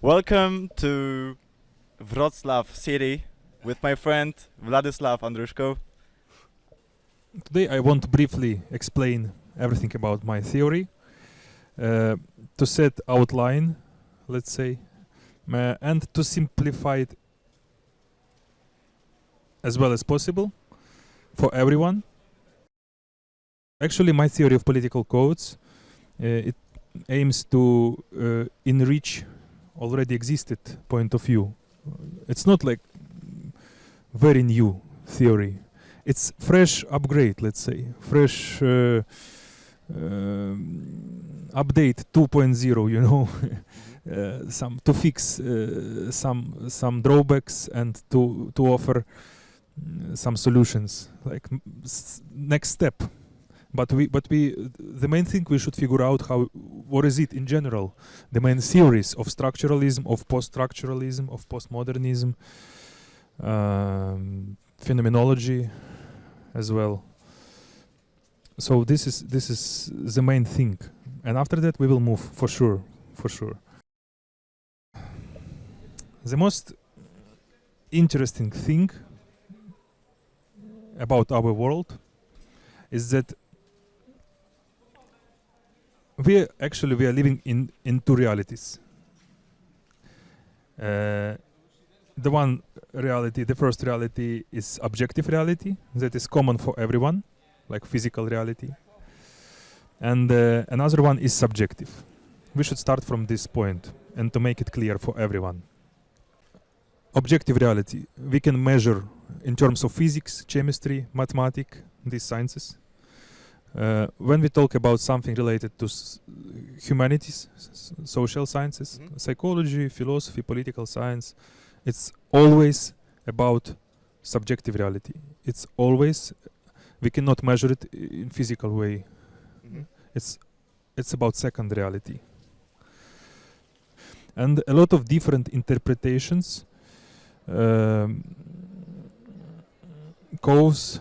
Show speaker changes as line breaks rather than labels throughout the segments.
Welcome to Wrocław city with my friend Vladyslav Andrushko.
Today I want to briefly explain everything about my theory, to set outline, let's say, and to simplify it as well as possible for everyone. Actually, my theory of political codes, it aims to enrich already existed point of view. It's not like very new theory. It's fresh upgrade, let's say, fresh update 2.0, you know, some to fix some drawbacks and to offer some solutions, like next step. But the main thing we should figure out what is it in general, the main theories of structuralism, of poststructuralism, of postmodernism, phenomenology as well. So this is the main thing, and after that we will move for sure. The most interesting thing about our world is that we are living in two realities. The first reality is objective reality that is common for everyone, like physical reality, and another one is subjective. We should start from this point and to make it clear for everyone. Objective reality we can measure in terms of physics, chemistry, mathematics, these sciences. When we talk about something related to humanities, social sciences, psychology, philosophy, political science, it's always about subjective reality. It's always, we cannot measure it in physical way. It's about second reality. And a lot of different interpretations cause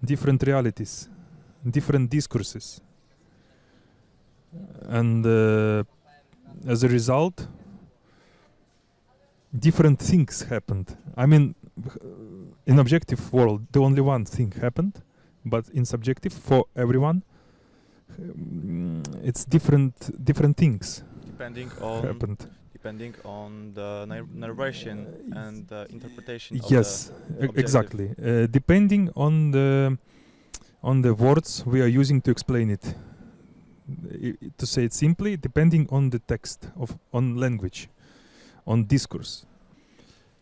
different realities, different discourses, and as a result, different things happened. I mean, in objective world, the only one thing happened, but in subjective, for everyone, it's different things happened.
Depending on the narration and the interpretation.
Yes, exactly. Depending on the words we are using to explain it. To say it simply, depending on the text on language, on discourse.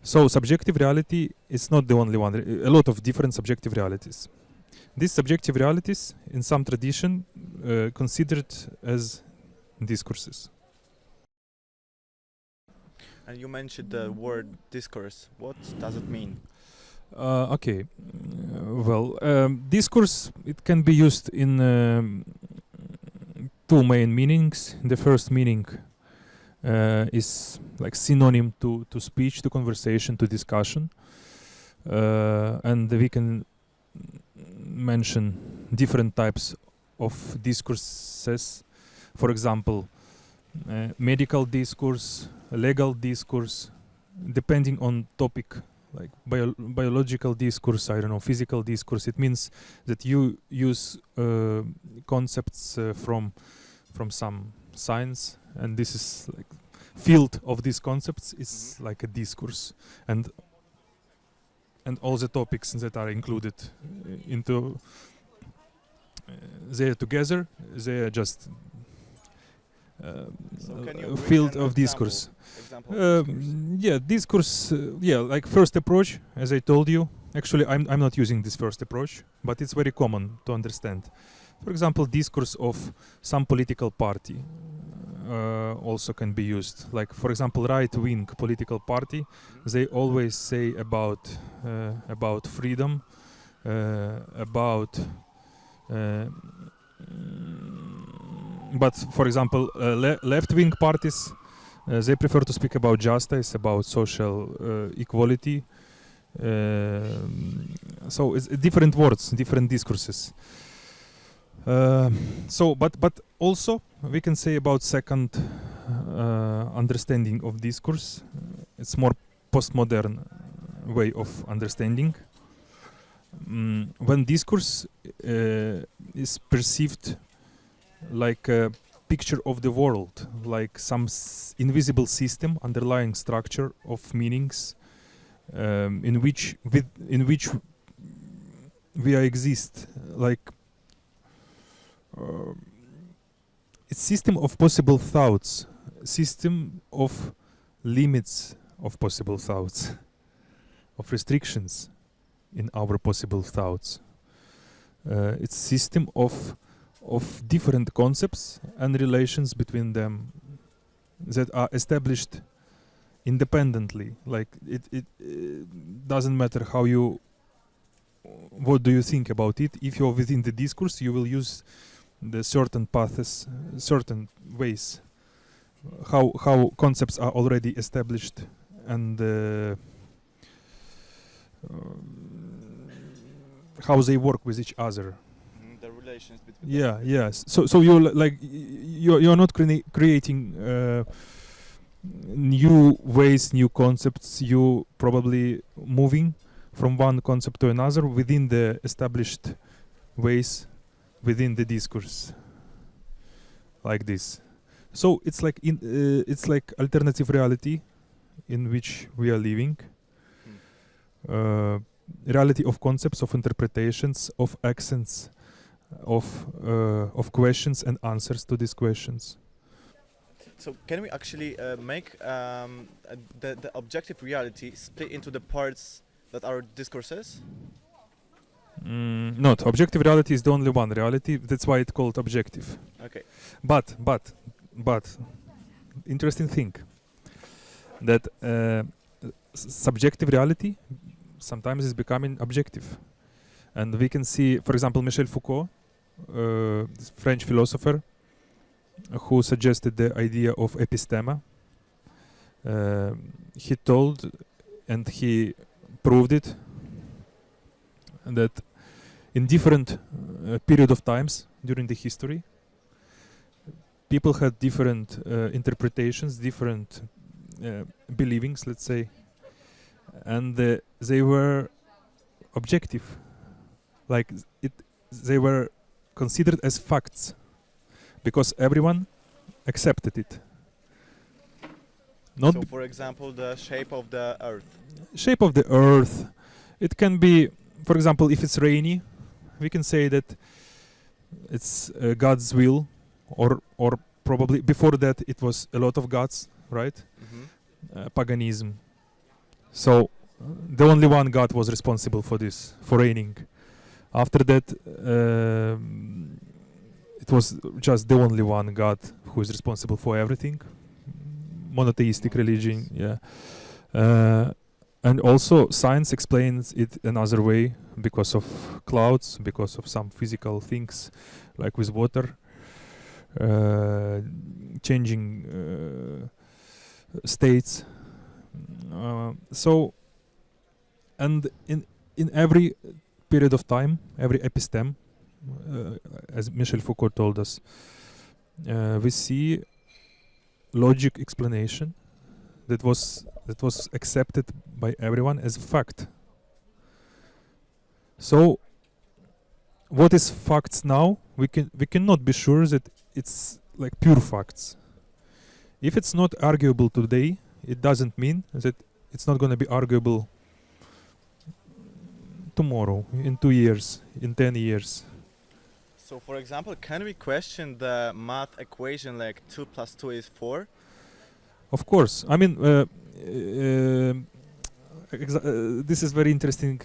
So subjective reality is not the only one. A lot of different subjective realities. These subjective realities, in some tradition, considered as discourses.
And you mentioned the word discourse. What does it mean?
Okay. Discourse, it can be used in two main meanings. The first meaning is like synonym to speech, to conversation, to discussion. And we can mention different types of discourses. For example, medical discourse, legal discourse, depending on topic, like biological discourse, I don't know, physical discourse. It means that you use concepts from some science, and this is like field of these concepts is like a discourse, and all the topics that are included into they are together, they are just field of discourse. Discourse. Like first approach, as I told you. Actually, I'm not using this first approach, but it's very common to understand. For example, discourse of some political party also can be used. Like, for example, right-wing political party, they always say about freedom, but for example, left-wing parties, they prefer to speak about justice, about social equality. So it's different words, different discourses. But also we can say about second understanding of discourse. It's more postmodern way of understanding. When discourse is perceived like a picture of the world, like some invisible system, underlying structure of meanings, in which we exist, like it's system of possible thoughts, system of limits of possible thoughts, of restrictions in our possible thoughts. It's system of different concepts and relations between them that are established independently. Like it doesn't matter what do you think about it. If you're within the discourse, you will use the certain paths, certain ways, how concepts are already established, and how they work with each other.
The relations between
Yeah, yes. So you're like you're not creating new ways, new concepts. You probably moving from one concept to another within the established ways within the discourse, like this. So it's like it's like alternative reality in which we are living. Reality of concepts, of interpretations, of accents, of questions and answers to these questions.
So can we actually make the objective reality split into the parts that are discourses?
Not objective reality is the only one reality. That's why it's called objective.
Okay.
But interesting thing that subjective reality sometimes is becoming objective, and we can see, for example, Michel Foucault, this French philosopher, who suggested the idea of episteme. He told, and he proved it, that in different period of times during the history, people had different interpretations, different believings, let's say, and they were objective, like they were considered as facts because everyone accepted it. Not
so, for example, the shape of the earth.
Shape of the earth. It can be, for example, if it's rainy, we can say that it's God's will, or probably before that it was a lot of gods, right? Paganism. So the only one God was responsible for this, for raining. After that, it was just the only one God who is responsible for everything. Monotheistic religion, yeah. And also science explains it another way because of clouds, because of some physical things like with water, changing states. So, and in every period of time, every episteme, as Michel Foucault told us, we see logic explanation that was accepted by everyone as fact. So, what is facts now? We cannot be sure that it's like pure facts. If it's not arguable today, it doesn't mean that it's not going to be arguable tomorrow, in 2 years, in 10 years.
So, for example, can we question the math equation like 2 + 2 is 4?
Of course. I mean, this is very interesting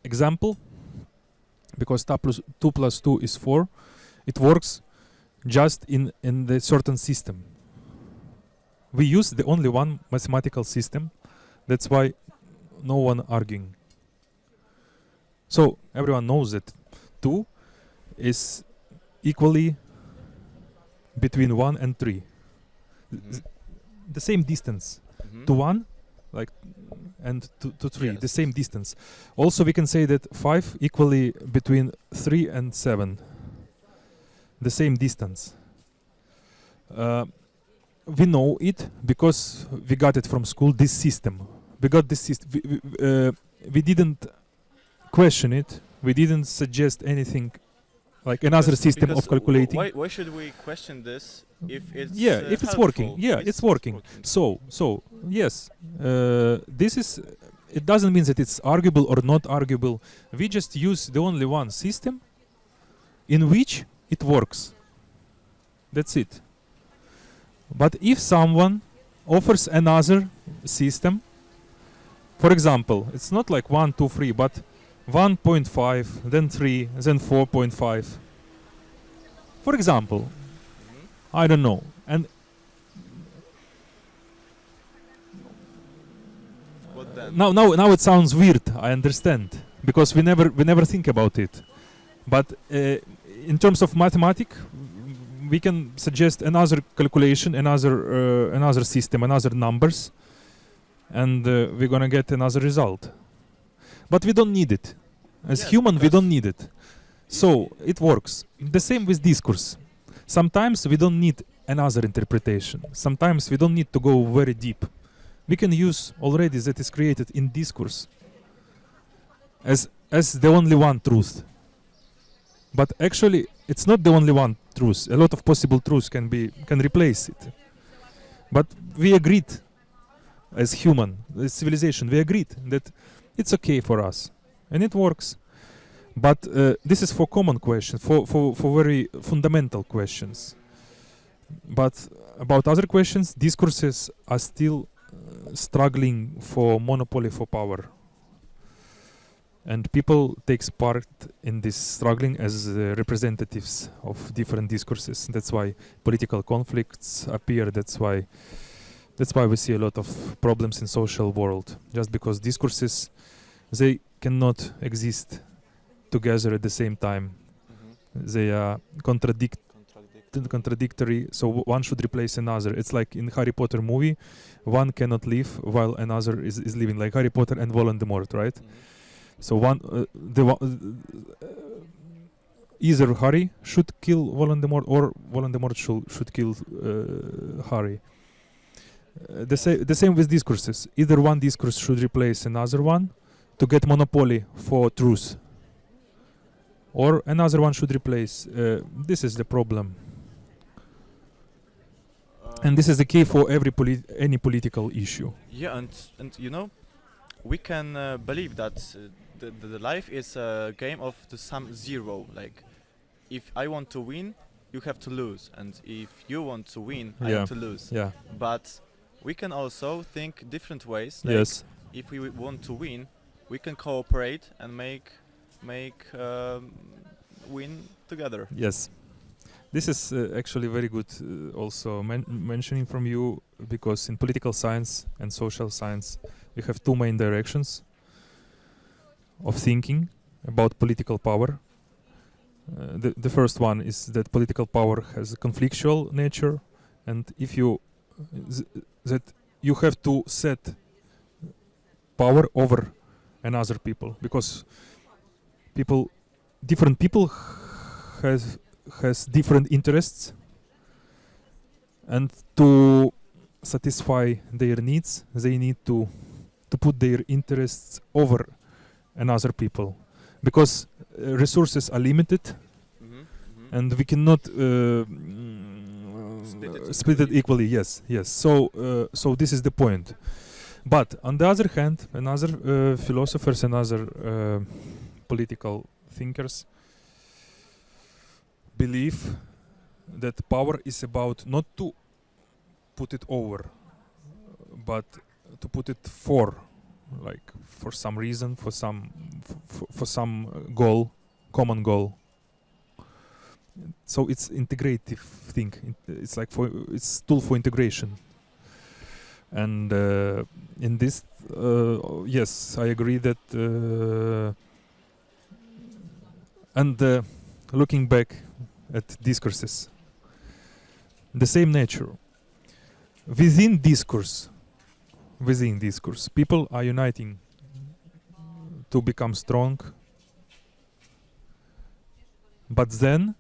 example, because 2 + 2 is 4. It works just in the certain system. We use the only one mathematical system. That's why no one arguing. So everyone knows that 2 is equally between 1 and 3. The same distance to 1, like, and to 3,
Yes.
the same distance. Also, we can say that 5 equally between 3 and 7, the same distance. we know it because we got it from school. This system, we got this system. We didn't question it. We didn't suggest anything like another system of calculating.
Why should we question this if it's
if it's working? Yeah, it's working. So yes, this is. It doesn't mean that it's arguable or not arguable. We just use the only one system in which it works. That's it. But if someone offers another system, for example, it's not like 1, 2, 3, but 1.5, then 3, then 4.5. For example, I don't know. And
what then?
now it sounds weird. I understand because we never think about it. But in terms of mathematics, we can suggest another calculation, another system, another numbers, and we're gonna get another result. But we don't need it. As human, we don't need it. So it works. The same with discourse. Sometimes we don't need another interpretation. Sometimes we don't need to go very deep. We can use already that is created in discourse as the only one truth. But actually, it's not the only one truth. A lot of possible truths can replace it. But we agreed, as human, as civilization, we agreed that it's okay for us, and it works. But this is for common questions, for very fundamental questions. But about other questions, discourses are still struggling for monopoly for power. And people takes part in this struggling as representatives of different discourses. That's why political conflicts appear. That's why we see a lot of problems in social world. Just because discourses, they cannot exist together at the same time. They are contradictory. So one should replace another. It's like in Harry Potter movie, one cannot live while another is living. Like Harry Potter and Voldemort, right? So either Harry should kill Voldemort or Voldemort should kill Harry. The same with discourses. Either one discourse should replace another one to get monopoly for truth, or another one should replace. This is the problem, and this is the key for any political issue.
Yeah, and you know, we can believe that the life is a game of the sum zero. Like, if I want to win, you have to lose, and if you want to win, I have to lose.
Yeah.
But we can also think different ways. Like,
Yes.
if we want to win, we can cooperate and make win together.
Yes. This is actually very good also mentioning from you, because in political science and social science we have two main directions of thinking about political power. The first one is that political power has a conflictual nature, and if you that you have to set power over another people, because different people has different interests, and to satisfy their needs they need to put their interests over another people, because resources are limited, and we cannot split it equally. Yes. So this is the point. But on the other hand, another philosophers and other political thinkers believe that power is about not to put it over, but to put it for some reason, for some goal, common goal. So it's integrative thing. It's like it's tool for integration. And in this, yes, I agree that. And looking back at discourses, the same nature. Within discourse, people are uniting to become strong, but then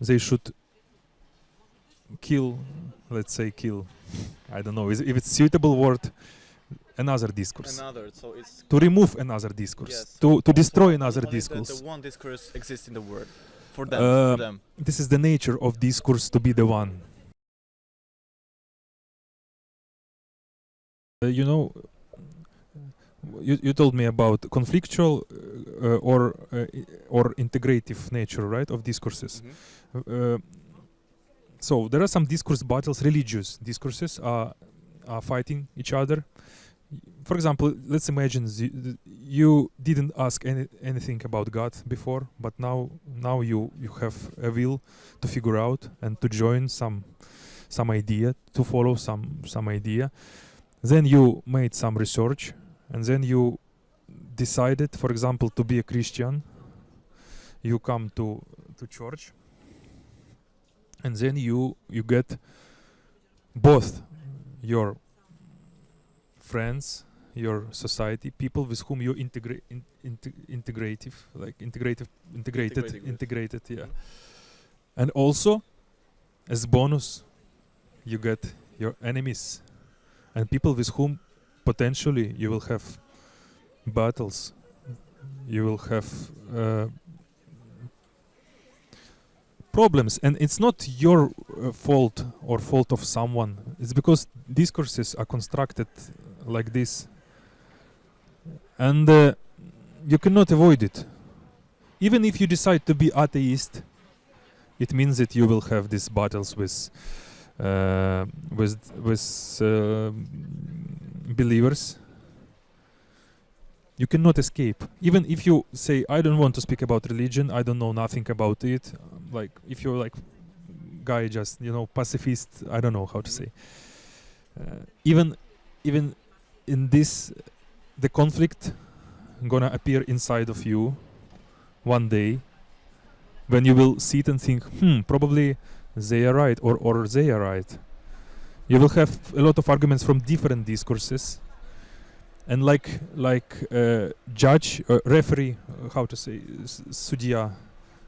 they should kill, let's say kill, I don't know if it's suitable word, another discourse.
So it's
To remove another discourse,
yes.
to destroy
So
another
only
discourse.
The one discourse exists in the world for them.
This is the nature of discourse, to be the one. You know, you told me about conflictual or integrative nature, right, of discourses. So there are some discourse battles. Religious discourses are fighting each other. For example, let's imagine you didn't ask anything about God before, but now you have a will to figure out and to join some idea, to follow some idea. Then you made some research, and then you decided, for example, to be a Christian. You come to church, and then you get both your friends, your society, people with whom you integrated, yeah. And also, as bonus, you get your enemies and people with whom potentially you will have battles. You will have problems, and it's not your fault or fault of someone. It's because discourses are constructed like this, and you cannot avoid it. Even if you decide to be atheist, it means that you will have these battles with believers. You cannot escape. Even if you say, I don't want to speak about religion, I don't know nothing about it. Like, if you're like guy, just, pacifist, I don't know how to say. Even in this, the conflict gonna appear inside of you one day, when you will sit and think, probably they are right, or they are right. You will have a lot of arguments from different discourses. And like judge, referee, how to say, судья,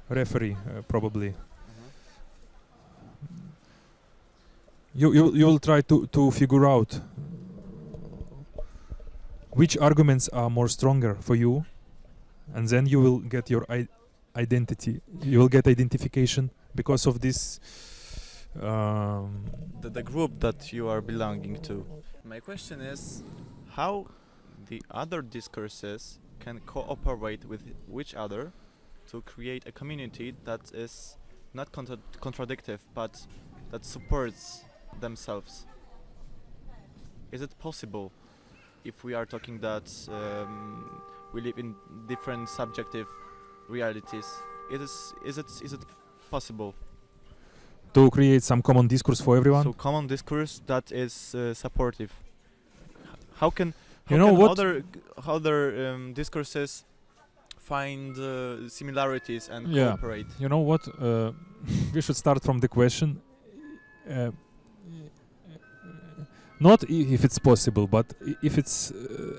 referee, probably. You will try to figure out which arguments are more stronger for you, and then you will get your identity. You will get identification because of this.
The group that you are belonging to. My question is, how the other discourses can cooperate with each other to create a community that is not contradictive, but that supports themselves. Is it possible, if we are talking that we live in different subjective realities? Is it possible
to create some common discourse for everyone?
So common discourse that is supportive. How can other discourses find similarities and cooperate?
You know what? We should start from the question. Not if it's possible, but if it's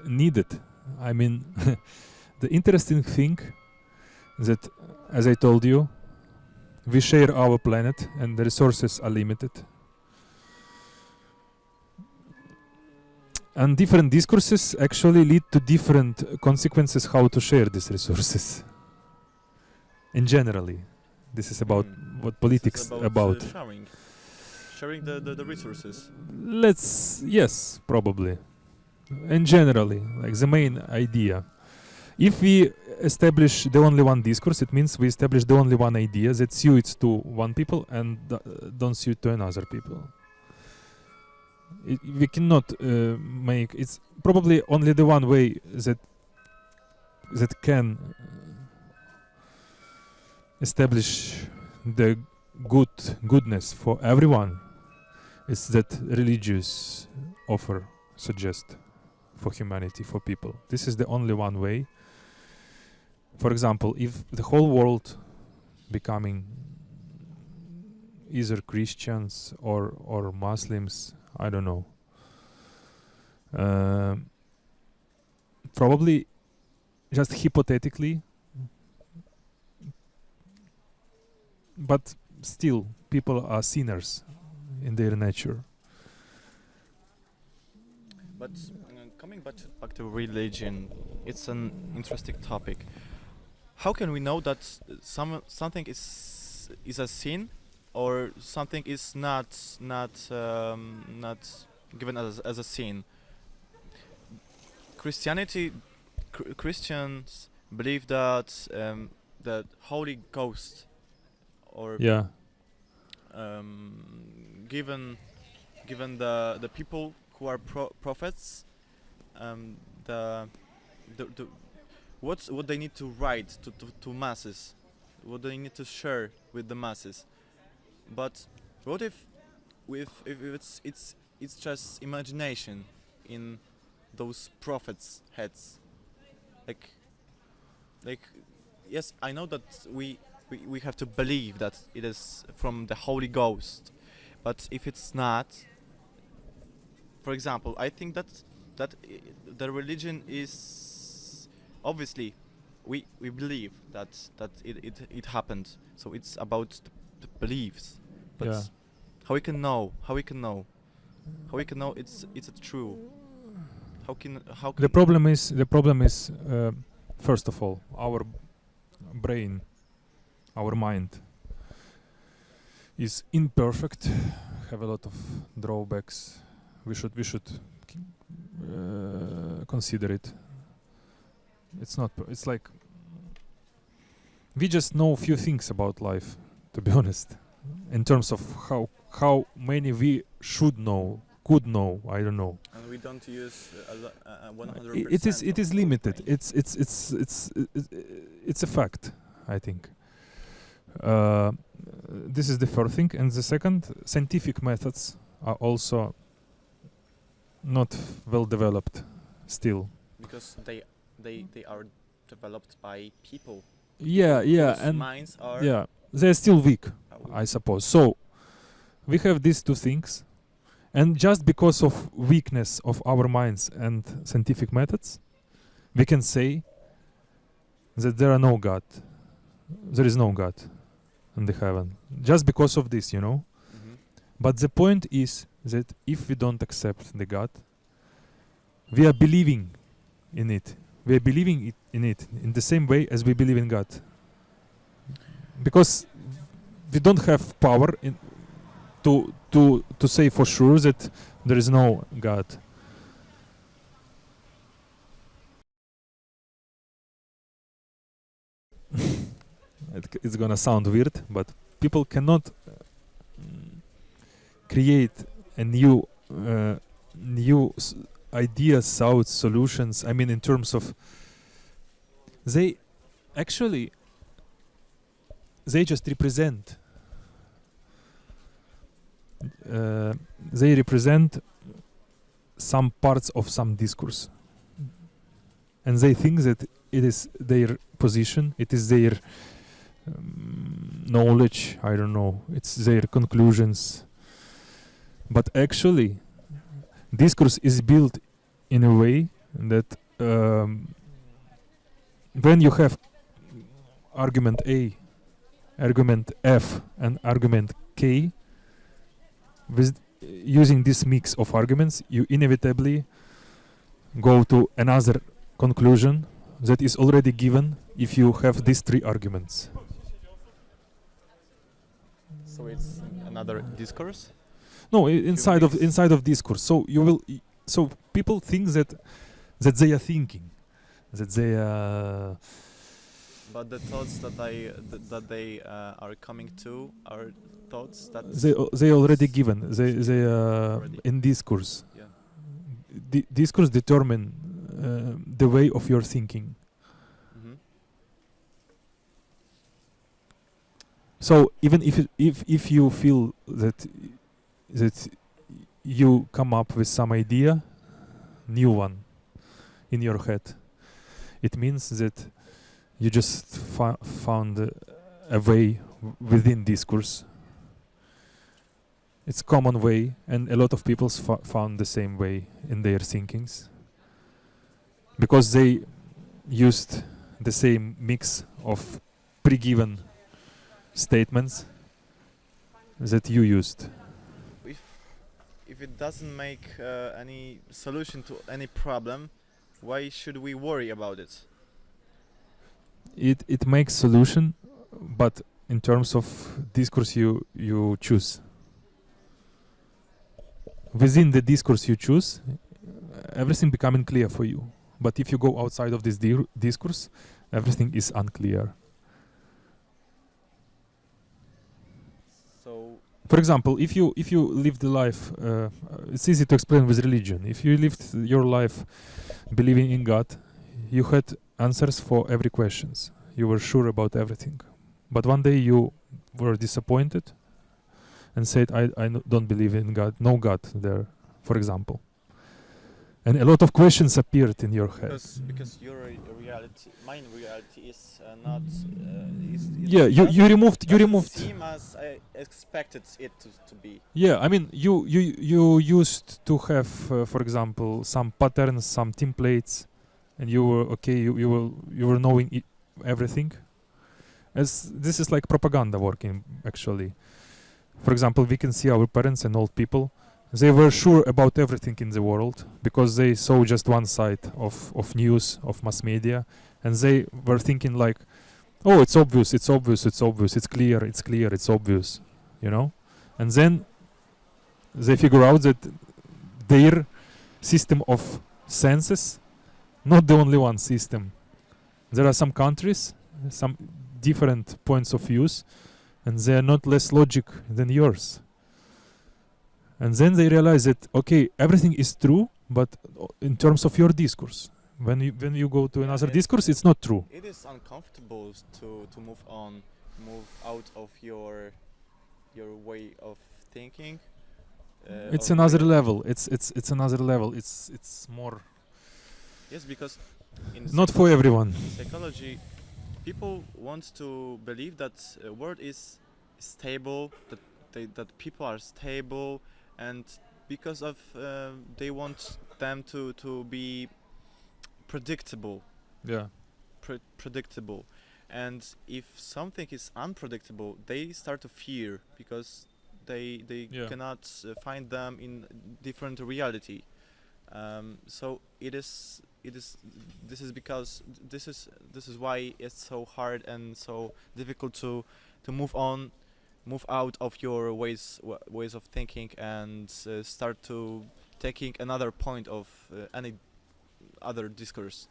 needed. I mean, the interesting thing that, as I told you, we share our planet and the resources are limited. And different discourses actually lead to different consequences how to share these resources. In generally, this is about what politics is about.
Sharing the resources.
Yes, probably. And generally, like the main idea. If we establish the only one discourse, it means we establish the only one idea that suits to one people and don't suit to another people. We cannot make. It's probably only the one way that can establish the goodness for everyone is that religious offer suggest for humanity, for people. This is the only one way. For example, if the whole world becoming either Christians or Muslims, I don't know. Probably, just hypothetically, but still, people are sinners. in their nature.
But coming back to religion, it's an interesting topic. How can we know that something is a sin, or something is not given as a sin? Christians believe that the Holy Ghost, or
Yeah,
given the people who are prophets, the the what they need to write to masses, what they need to share with the masses. But what if it's just imagination in those prophets' heads? Like like yes, I know that we have to believe that it is from the Holy Ghost, but if it's not, for example, I think the religion is obviously we believe that it happened, so it's about the beliefs. But
yeah.
how we can know? How we can know? How we can know it's true? How can
The problem is first of all, our brain, our mind is imperfect, have a lot of drawbacks. We should consider it. It's not. It's like we just know a few things about life, to be honest, in terms of how many we should know, could know. I don't know.
and we don't use 100%.
It is
of
limited.
information.
It's a fact, I think. This is the first thing, and the second, scientific methods are also not well developed still.
Because they are developed by people.
Yeah,
whose
and
minds are
yeah, they're still weak,
weak.
I suppose. So we have these two things, and just because of weakness of our minds and scientific methods, we can say that there are no God. There is no God in the heaven. Just because of this, you know.
Mhm.
But the point is that if we don't accept the God, we are believing in it. We are believing in it in the same way as we believe in God. Because we don't have power to say for sure that there is no God. It's gonna sound weird, but people cannot create a new ideas, thoughts, solutions. I mean, in terms of they actually they just represent. They represent some parts of some discourse, and they think that it is their position, it is their knowledge. I don't know. It's their conclusions. But actually, discourse is built in a way that when you have argument A, argument F, and argument K, with using this mix of arguments, you inevitably go to another conclusion that is already given if you have these three arguments.
So it's another discourse.
No, inside of discourse. So you will. So people think that they are thinking, that they are.
But the thoughts that they are coming to are thoughts that
They already given. They are
already.
in discourse.
Yeah.
Discourse determine the way of your thinking.
Mm-hmm.
So even if you feel that you come up with some idea, new one, in your head, it means that you just found a way within discourse. It's common way, and a lot of people found the same way in their thinkings, because they used the same mix of pre-given statements that you used.
if it doesn't make any solution to any problem, why should we worry about it?
It makes solution, but in terms of discourse you choose. Within the discourse you choose, everything becoming clear for you. But if you go outside of this discourse, everything is unclear.
So
For example, if you live the life, it's easy to explain with religion. If you lived your life believing in God, you had answers for every questions. You were sure about everything. But one day you were disappointed and said, I don't believe in God, no God there, for example. And a lot of questions appeared in your head.
Because your reality, mine reality is not.
Yeah, you removed.
Seem as I expected it to be.
Yeah, I mean, you used to have, for example, some patterns, some templates, and you were okay. You were knowing everything. As this is like propaganda working actually. For example, we can see our parents and old people. They were sure about everything in the world because they saw just one side of news, of mass media, and they were thinking like, oh, it's obvious, it's obvious, it's obvious, it's clear, it's clear, it's obvious, you know? And then they figure out that their system of senses, not the only one system. There are some countries, some different points of views, and they are not less logic than yours. And then they realize that, okay, everything is true, but in terms of your discourse. When you go to another discourse, it's not true.
It is uncomfortable to move on, move out of your way of thinking.
It's another level. It's another level. It's more.
Yes, because
not for everyone.
In psychology, people want to believe that a world is stable, that people are stable, and because of they want them to be predictable.
Yeah.
Predictable, and if something is unpredictable, they start to fear because they cannot find them in different reality. So this is because this is why it's so hard and so difficult to move out of your ways of thinking and start to taking another point of any other discourse.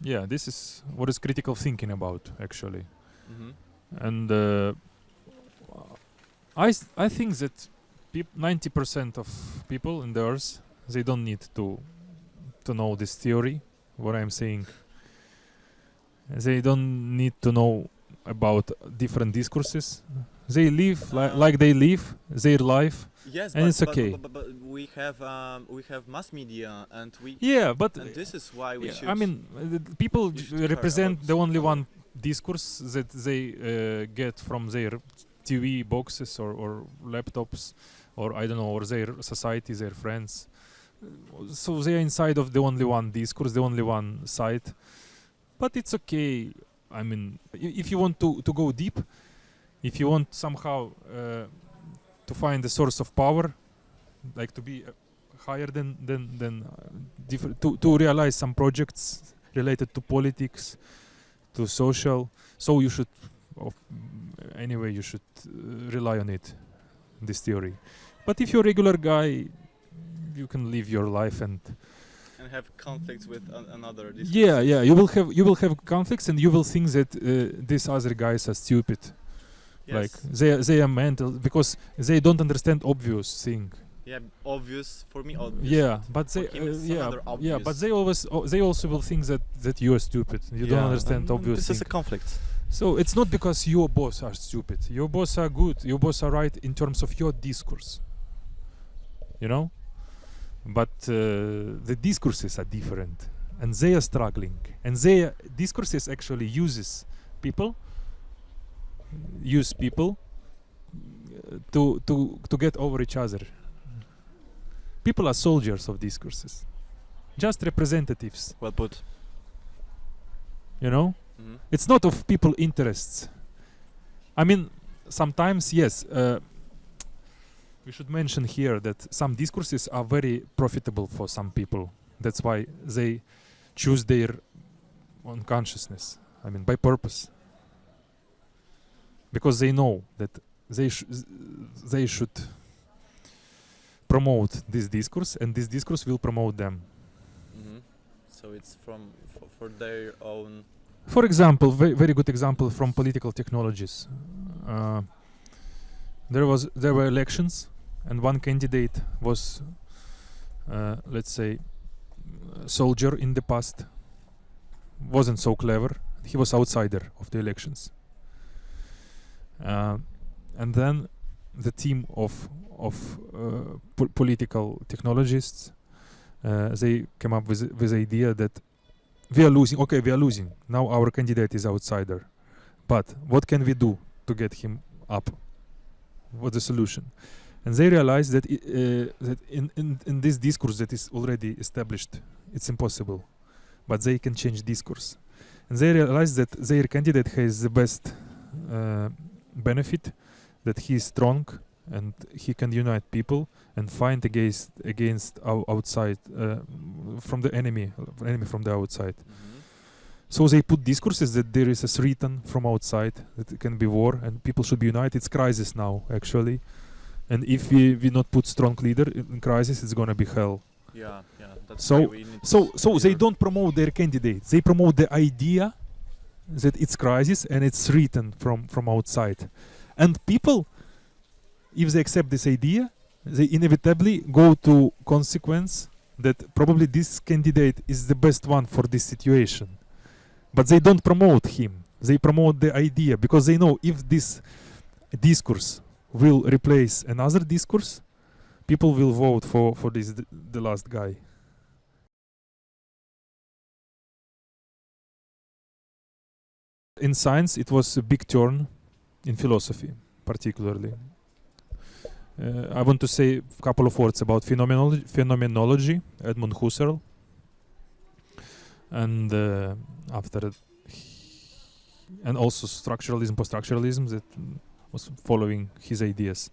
Yeah, this is what is critical thinking about actually.
Mm-hmm.
And I think that 90% of people in the earth, they don't need to know this theory, what I'm saying. They don't need to know about different discourses. They live like they live their life.
Yes,
and it's okay.
But we have mass media, and and this is why we should.
I mean, people represent the only one discourse that they get from their TV boxes or laptops, or I don't know, or their society, their friends. So they are inside of the only one discourse, the only one side. But it's okay. I mean, if you want to go deep, if you want somehow to find the source of power, like to be higher than different, to realize some projects related to politics, to social, so you should anyway you should rely on it, this theory. But if you're a regular guy, you can live your life and
have conflicts with another discourse.
Yeah, you will have conflicts, and you will think that these other guys are stupid.
Yes.
Like they are mental because they don't understand obvious thing.
Yeah, obvious for me. Obvious.
Yeah, but they but they also will think that you are stupid. You don't understand obvious
This
thing.
is a conflict.
So it's not because your boss are stupid. Your boss are good. Your boss are right in terms of your discourse. You know, but the discourses are different, and they are struggling. And their discourses actually use people to get over each other. People are soldiers of discourses, just representatives.
Well put.
You know,
Mm-hmm.
it's not of people interests. I mean, sometimes yes. we should mention here that some discourses are very profitable for some people. That's why they choose their own consciousness. I mean, by purpose, because they know that they should promote this discourse, and this discourse will promote them.
So it's for their own.
For example, very good example from political technologies. There were elections, and one candidate was, let's say, soldier in the past. Wasn't so clever. He was outsider of the elections. And then the team of political technologists, they came up with the idea that we are losing. Okay, we are losing. Now our candidate is outsider. But what can we do to get him up? What's the solution? And they realized that that in this discourse that is already established, it's impossible. But they can change discourse. And they realized that their candidate has the best benefit, that he is strong and he can unite people and fight against outside from the enemy from the outside. So they put discourses that there is a threat from outside, that it can be war and people should be united. It's crisis now actually, and if we not put strong leader in crisis, it's gonna be hell.
Yeah. That's
So they don't promote their candidate. They promote the idea that it's crisis and it's written from outside. And people, if they accept this idea, they inevitably go to consequence that probably this candidate is the best one for this situation. But they don't promote him. They promote the idea because they know if this discourse will replace another discourse, people will vote for this the last guy. In science, it was a big turn. In philosophy, particularly. I want to say a couple of words about phenomenology, Edmund Husserl, and and also structuralism, poststructuralism that was following his ideas.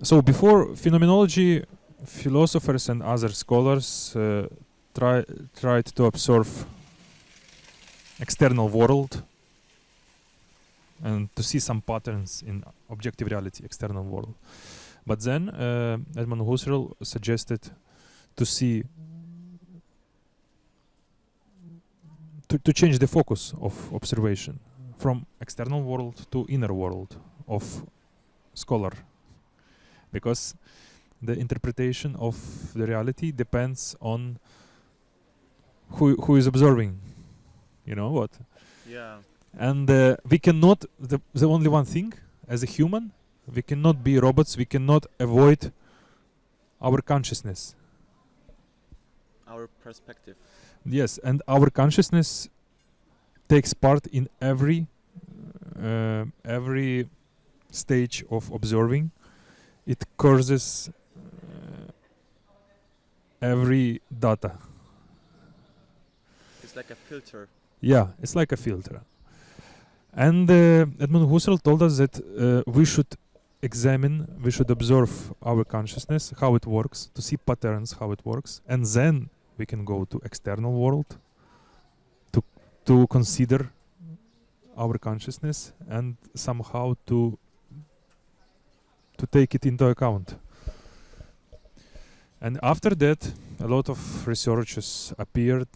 So before phenomenology, philosophers and other scholars tried to observe external world and to see some patterns in objective reality, external world. But then Edmund Husserl suggested to see, to change the focus of observation from external world to inner world of scholar, because the interpretation of the reality depends on who is observing. You know what?
Yeah.
And we cannot, the only one thing, as a human, we cannot be robots, we cannot avoid our consciousness.
Our perspective.
Yes, and our consciousness takes part in every stage of observing. It curses every data.
It's like a filter.
Yeah, it's like a filter. And Edmund Husserl told us that we should examine, we should observe our consciousness, how it works, to see patterns, how it works, and then we can go to external world to consider our consciousness and somehow to take it into account. And after that, a lot of researchers appeared,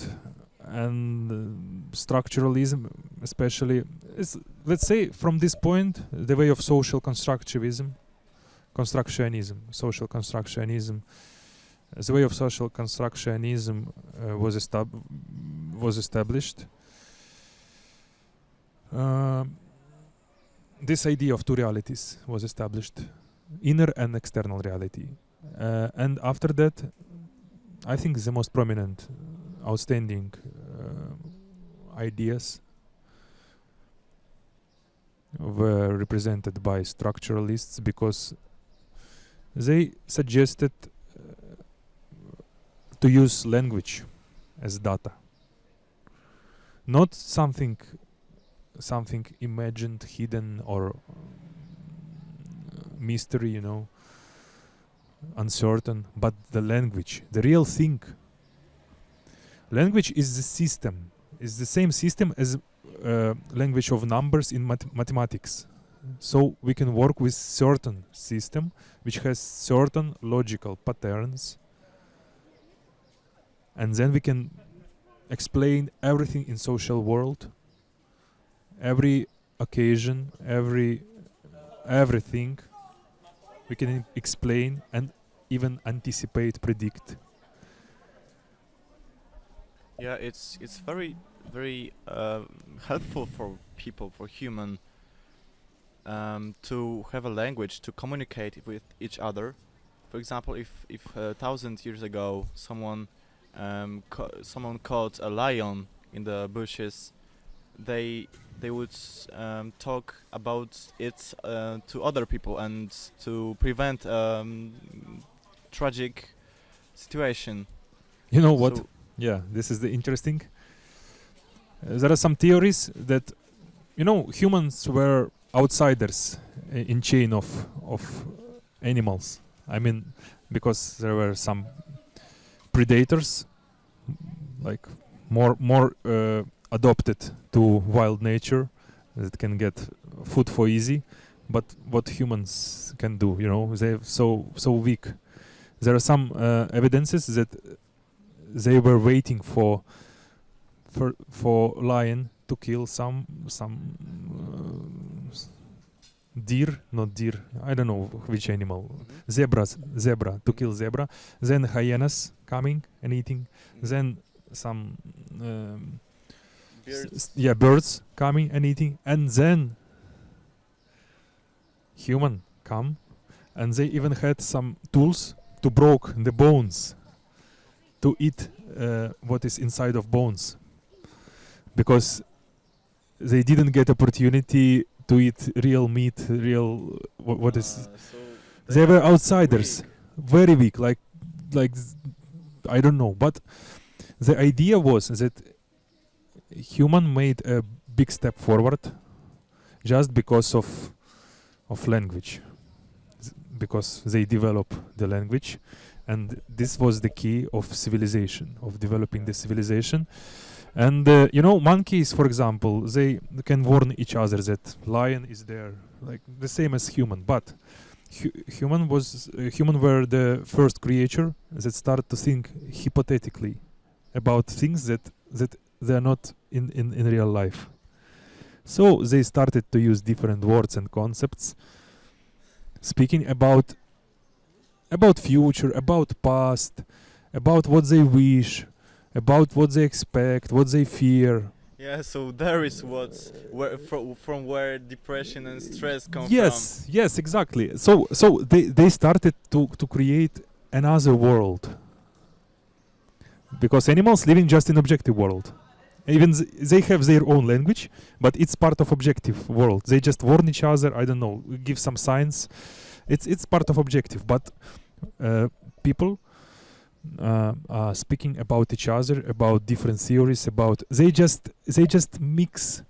and structuralism especially is, let's say, from this point, the way of social constructivism, social constructionism. The way of social constructionism was established. This idea of two realities was established, inner and external reality. And after that, I think the most prominent, outstanding ideas were represented by structuralists, because they suggested to use language as data, not something imagined, hidden, or mystery, you know, uncertain, but the language, the real thing. Language is the system, is the same system as language of numbers in mathematics. So we can work with certain system which has certain logical patterns, and then we can explain everything in social world, every occasion, everything we can explain and even anticipate, predict.
Yeah, it's very helpful for people, for human, to have a language to communicate with each other. For example, if 1,000 years ago someone caught a lion in the bushes, they would talk about it to other people and to prevent tragic situation.
You know what?
So
Yeah, this is the interesting. There are some theories that, you know, humans were outsiders in chain of animals. I mean, because there were some predators, like more adopted to wild nature, that can get food for easy. But what humans can do, you know, they're so weak. There are some evidences that they were waiting for lion to kill some deer, not deer, I don't know which animal, zebra, to kill zebra, then hyenas coming and eating, then some birds coming and eating, and then human come, and they even had some tools to broke the bones, to eat what is inside of bones, because they didn't get opportunity to eat real meat, real what is.
So
They were outsiders, very weak, like I don't know. But the idea was that human made a big step forward just because of language, because they develop the language, and this was the key of civilization, of developing the civilization. And you know, monkeys, for example, they can warn each other that lion is there, like the same as human. But human were the first creature that started to think hypothetically about things that they are not in real life. So they started to use different words and concepts, speaking about future, about past, about what they wish, about what they expect, what they fear.
yeah, so there is from where depression and stress come
Yes, yes, exactly. So they started to create another world, because animals living just in objective world. Even they have their own language, but it's part of objective world. They just warn each other. I don't know, give some signs. It's part of objective, but people are speaking about each other, about different theories, about they just mix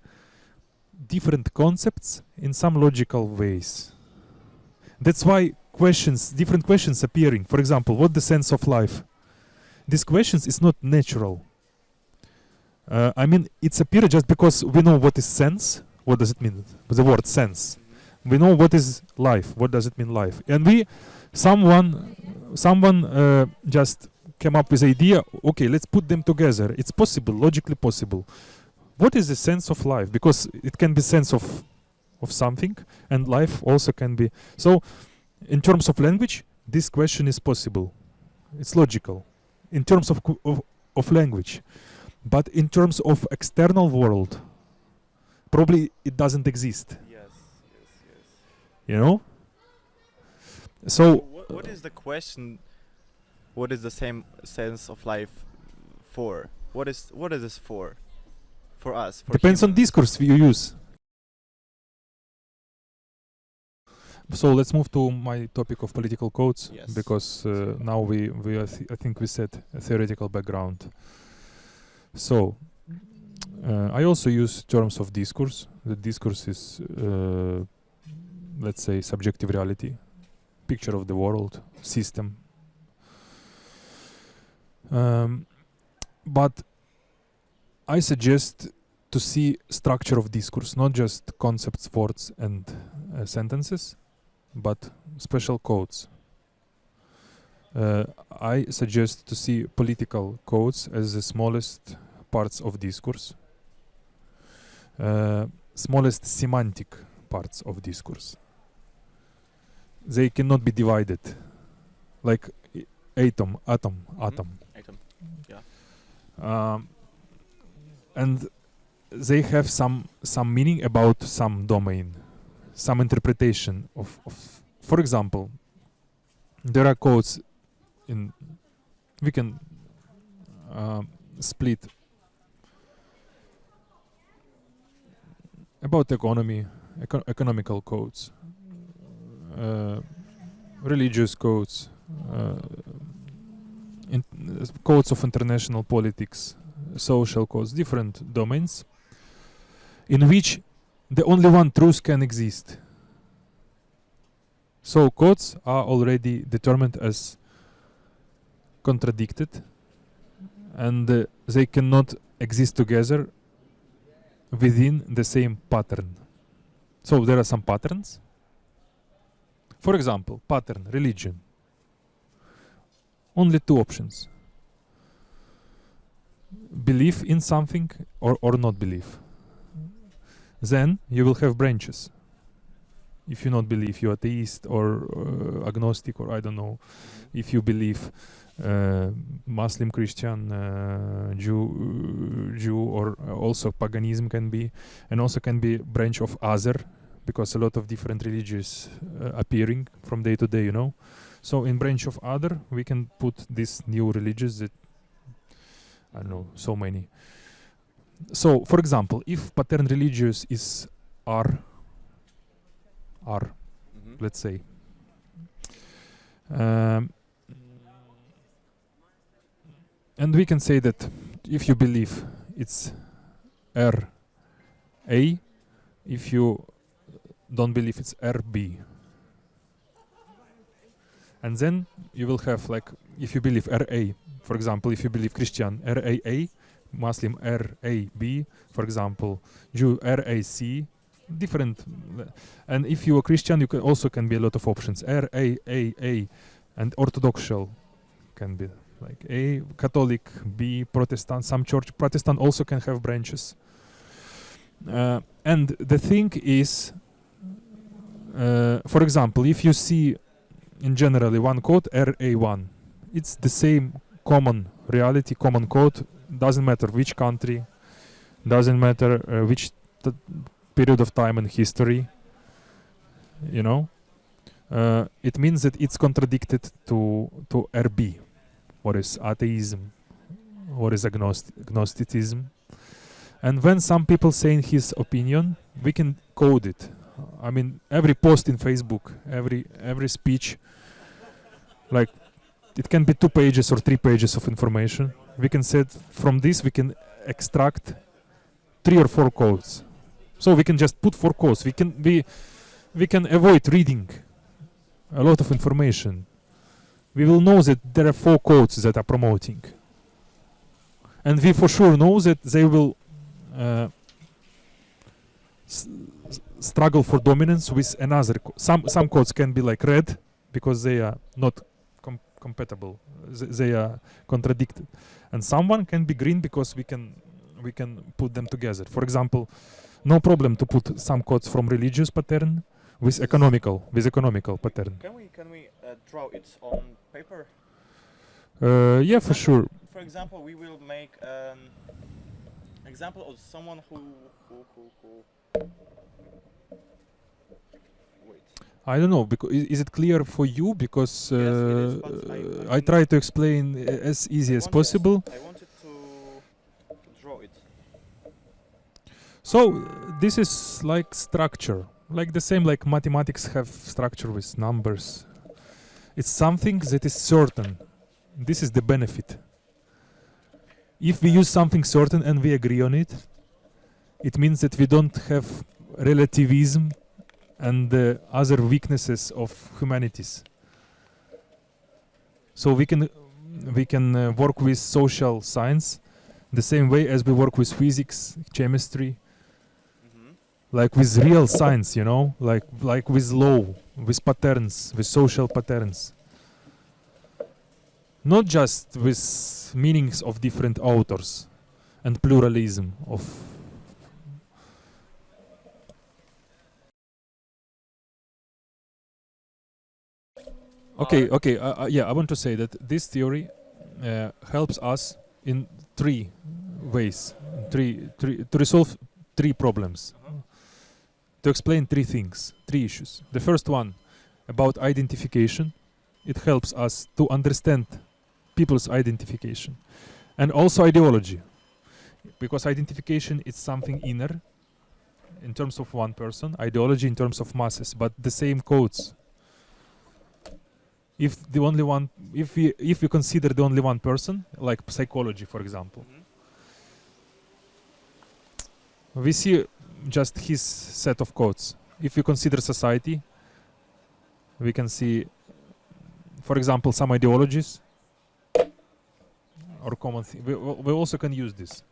different concepts in some logical ways. That's why different questions appearing. For example, what the sense of life? These questions is not natural. I mean, it's appeared just because we know what is sense. What does it mean? The word sense. We know what is life. What does it mean, life? And someone just came up with the idea. Okay, let's put them together. It's possible, logically possible. What is the sense of life? Because it can be sense of something, and life also can be. So, in terms of language, this question is possible. It's logical. In terms of language. But in terms of external world, probably it doesn't exist.
Yes.
You know? So
what is the question? What is the same sense of life for? What is this for? For us? For
depends on
humans?
discourse you use. So let's move to my topic of political codes,
Yes.
because now we I think we set a theoretical background. So I also use terms of discourse. The discourse is let's say subjective reality. picture of the world system. But I suggest to see structure of discourse, not just concepts, words, and sentences, but special codes. I suggest to see political codes as the smallest parts of discourse, smallest semantic parts of discourse. They cannot be divided, like atom. Yeah. And they have some meaning about some domain, some interpretation of. For example, there are codes in. We can split about economy, economical codes, religious codes, codes of international politics, social codes, different domains in which the only one truth can exist. So codes are already determined as contradicted, and they cannot exist together within the same pattern. So there are some patterns. For example, pattern, religion. Only two options. Believe in something or not believe. Then you will have branches. If you not believe, you're atheist or agnostic, or I don't know. If you believe, Muslim, Christian, Jew, or also paganism can be, and also can be branch of other, because a lot of different religions appearing from day to day, you know. So in branch of other, we can put these new religions that, I don't know, so many. So, for example, if pattern religious is R, let's say, and we can say that if you believe it's R A, if you don't believe it's RB. And then you will have, like, if you believe RA, for example, if you believe Christian RAA, Muslim RAB, for example, Jew RAC, different. And if you are Christian, you can also can be a lot of options. RAAA, and Orthodoxial can be like A, Catholic, B, Protestant. Some church Protestant also can have branches. And the thing is, for example, if you see in generally one code RA1, it's the same common reality, common code. Doesn't matter which country, doesn't matter which period of time in history, you know. It means that it's contradicted to RB, or is atheism, or is agnosticism. And when some people say his opinion, we can code it. I mean, every post in Facebook, every speech, like, it can be 2 pages or 3 pages of information. We can say from this we can extract 3 or 4 codes. So we can just put 4 codes. We can avoid reading a lot of information. We will know that there are 4 codes that are promoting, and we for sure know that they will struggle for dominance with another. Some codes can be like red because they are not compatible. They are contradicted, and someone can be green because we can put them together. For example, no problem to put some codes from religious pattern with economical pattern.
Can we draw it on paper?
Yeah, for sure.
For example, we will make an example of someone who wait.
I don't know, because is it clear for you? Because
Yes, it is, but
I try to explain as easy as possible.
I wanted to draw it.
So this is like structure, like the same like mathematics have structure with numbers. It's something that is certain. This is the benefit. If we use something certain and we agree on it, it means that we don't have relativism and the other weaknesses of humanities. So we can work with social science the same way as we work with physics, chemistry, like with real science, you know, like with law, with patterns, with social patterns. Not just with meanings of different authors and pluralism of. Okay, yeah, I want to say that this theory helps us in three ways, to resolve three problems, to explain three things, three issues. The first one about identification. It helps us to understand people's identification, and also ideology, because identification is something inner in terms of one person, ideology in terms of masses, but the same codes. If we consider the only one person, like psychology, for example, we see just his set of codes. If we consider society, we can see, for example, some ideologies or common we also can use this.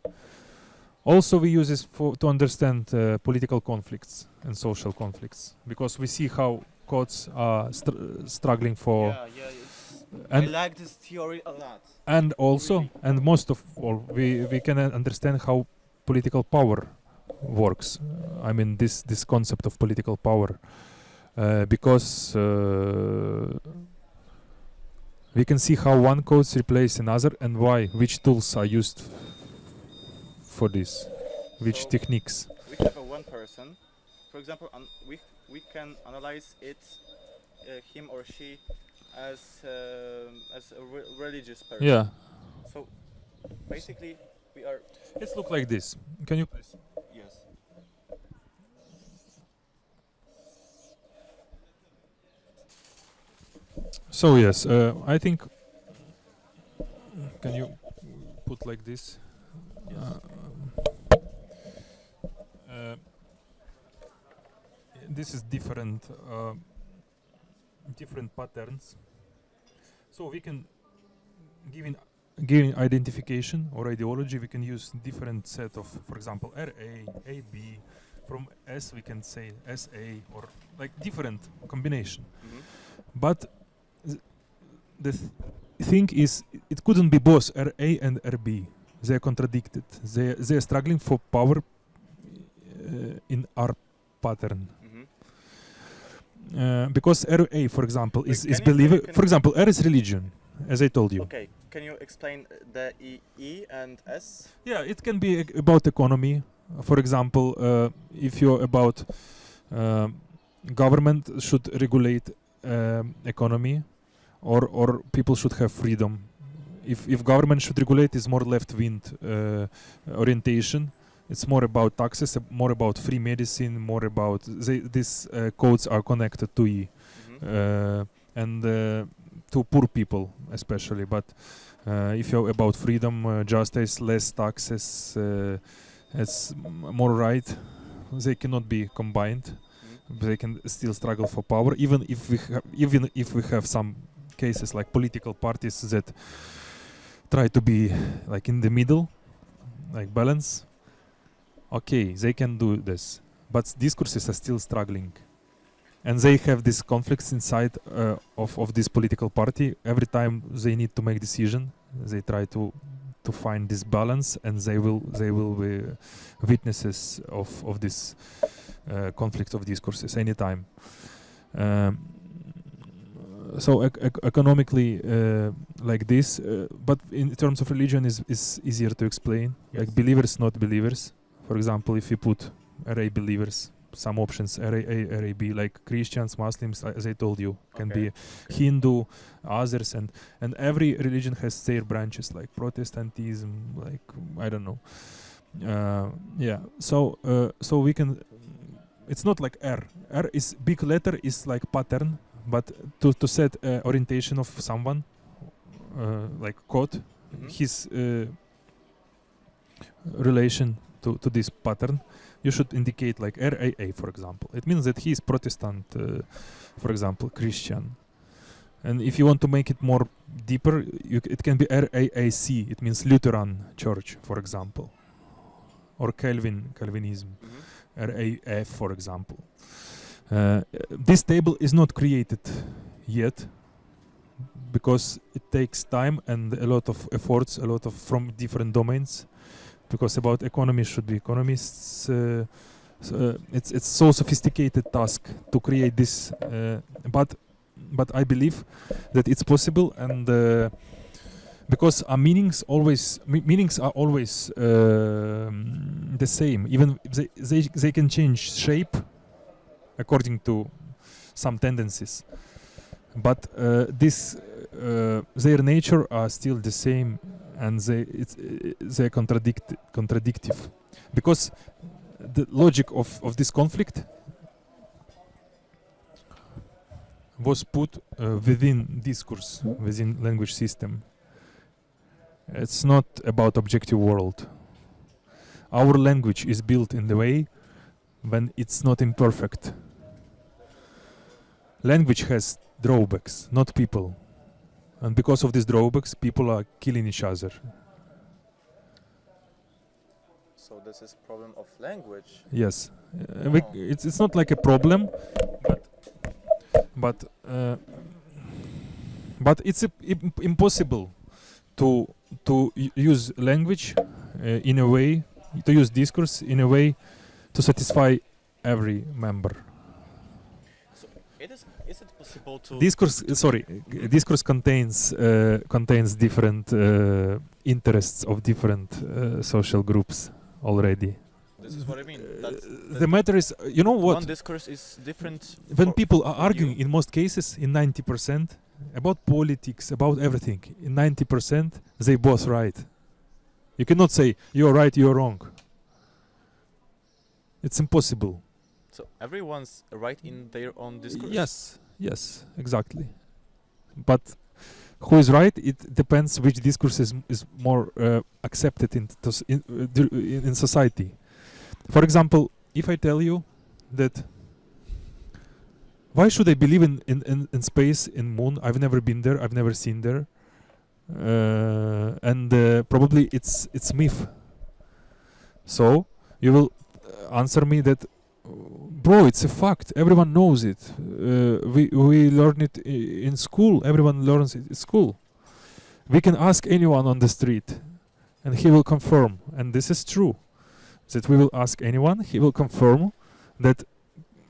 Also, we use this to understand political conflicts and social conflicts, because we see how codes are struggling for.
I like this theory a lot.
And also, and most of all, we can understand how political power works. I mean, this concept of political power, because we can see how one codes replace another and why, which tools are used for this, which techniques.
We have a one person, for example, we can analyze it, him or she, as a religious person.
Yeah.
So basically, we are.
Let's look like this. Can you please?
Yes.
So yes, I think. Can you put like this? This is different patterns. So we can given identification or ideology, we can use different set of, for example, RA, AB. From S we can say SA, or like different combination. But the thing is, it couldn't be both RA and RB. They are contradicted. They are struggling for power in our pattern. Because RA, for example, is believer. For example, R is religion, as I told you.
Okay, can you explain the E and S?
Yeah, it can be about economy. For example, if you're about government should regulate economy, or people should have freedom. If government should regulate, is more left-wing orientation. It's more about taxes, more about free medicine, more about these codes are connected to E, and to poor people especially. But if you're about freedom, justice, less taxes, it's more right. They cannot be combined. They can still struggle for power, even if we have some cases like political parties that try to be like in the middle, like balance. Okay, they can do this, but discourses are still struggling, and they have these conflicts inside of this political party. Every time they need to make decision, they try to find this balance, and they will be witnesses of this conflict of discourses anytime. So economically, like this, but in terms of religion is easier to explain. Yes. Like believers, not believers. For example, if you put array believers, some options array B, like Christians, Muslims, as I told you, can be Hindu, others, and every religion has their branches, like Protestantism, like I don't know. Yeah. So we can. It's not like R. R is big letter is like pattern, but to set orientation of someone, like code, his relation to this pattern, you should indicate like RAA, for example. It means that he is Protestant, for example, Christian. And if you want to make it more deeper, it can be RAAC. It means Lutheran Church, for example, or Calvinism, RAF, for example. This table is not created yet because it takes time and a lot of efforts, from different domains. Because about economy should be economists. It's so sophisticated task to create this, but I believe that it's possible, and because our meanings are always the same. Even they can change shape according to some tendencies, but their nature are still the same, and they're contradictive, because the logic of this conflict was put within discourse, within language system. It's not about objective world. Our language is built in the way when it's not imperfect. Language has drawbacks, not people. And because of these drawbacks, people are killing each other.
So this is problem of language.
Yes, it's not like a problem, but it's impossible to use language in a way, to use discourse in a way to satisfy every member.
So is it possible to
discourse contains different interests of different social groups already.
This is what I mean.
The matter is, you know what?
One discourse is different.
When people are arguing, in most cases, in 90%, about politics, about everything, in 90%, they both right. You cannot say, you're right, you're wrong. It's impossible.
So everyone's right in their own discourse?
Yes, exactly. But who is right? It depends which discourse is more accepted in society. For example, if I tell you that why should I believe in space, in moon? I've never been there, I've never seen there. And probably it's myth. So you will answer me that, bro, it's a fact. Everyone knows it. We learn it in school. Everyone learns it in school. We can ask anyone on the street, and he will confirm. And this is true. That we will ask anyone, he will confirm that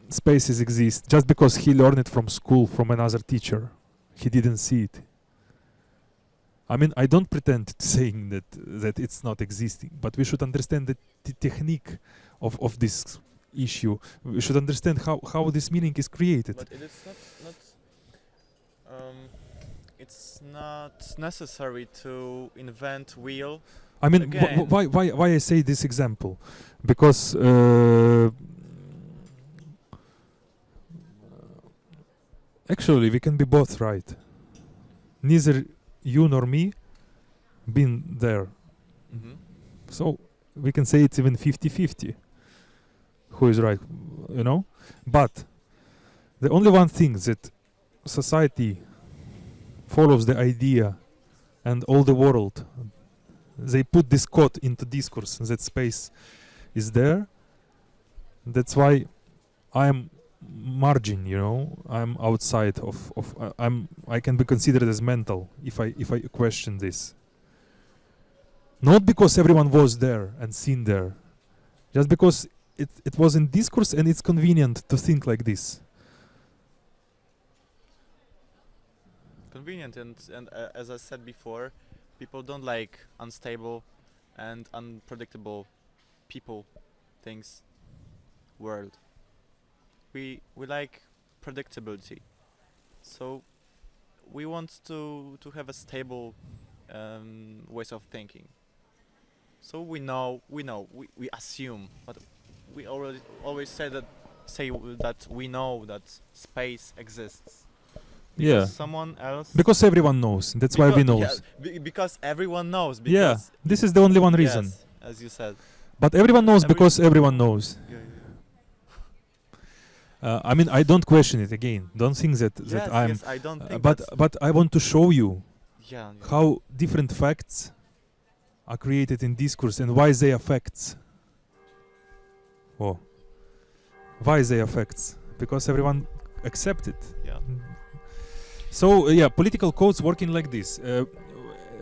spaces exist just because he learned it from school, from another teacher. He didn't see it. I mean, I don't pretend to saying that it's not existing, but we should understand the technique of this issue. We should understand how this meaning is created.
But it is it's not necessary to invent wheel.
I mean, why I say this example? Because actually we can be both right. Neither you nor me been there.
Mm-hmm.
So we can say it's even 50-50. Who is right, you know? But the only one thing that society follows the idea, and all the world, they put this code into discourse, that space is there. That's why I'm margin, you know. I'm outside of I can be considered as mental if I question this. Not because everyone was there and seen there, just because it was in discourse and it's convenient to think like this.
Convenient and as I said before, people don't like unstable and unpredictable people, things, world. We like predictability, so we want to have a stable ways of thinking. So we assume, but we always say that we know that space exists. Because someone else.
Because everyone knows. That's why we know.
Yeah, because everyone knows.
Yeah, this is the only one reason.
Yes, as you said.
But everyone knows because everyone knows.
Yeah.
I mean, I don't question it again. Don't think that
Yes,
I'm.
yes, I don't think
But I want to show you
yeah, yeah.
how different facts are created in discourse and why they are facts. Oh, why they are facts? Because everyone accepts it.
Yeah.
So yeah, political codes working like this.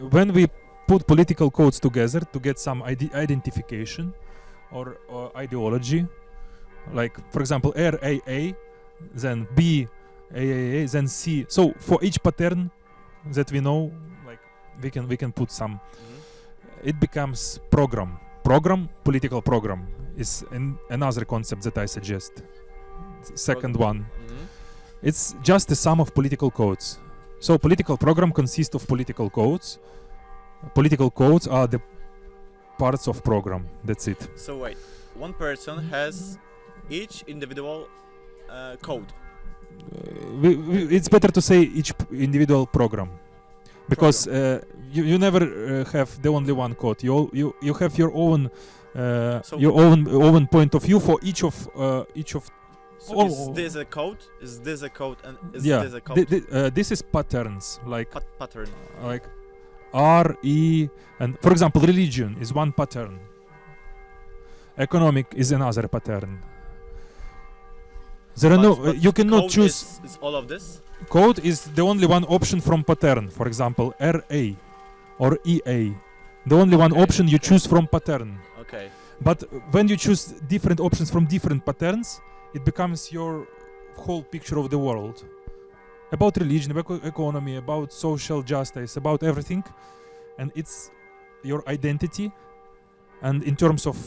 When we put political codes together to get some identification or ideology, like for example RAA, then B AAA, then C. So for each pattern that we know, like we can put some. It becomes program. Political program is another concept that I suggest. Second one. It's just a sum of political codes. So political program consists of political codes. Political codes are the parts of program. That's it.
So wait, one person has each individual code.
It's better to say each individual program, because you never have the only one code. You have your own point of view for each of.
So is this a code? Is this a code? And is this a code?
This is patterns like
Pattern.
like R, E, and for example, religion is one pattern. Economic is another pattern. There are you cannot choose.
Is all of this?
Code is the only one option from pattern. For example, RA or EA. The only one option you choose from pattern.
Okay.
But when you choose different options from different patterns, it becomes your whole picture of the world. About religion, about economy, about social justice, about everything. And it's your identity. And in terms of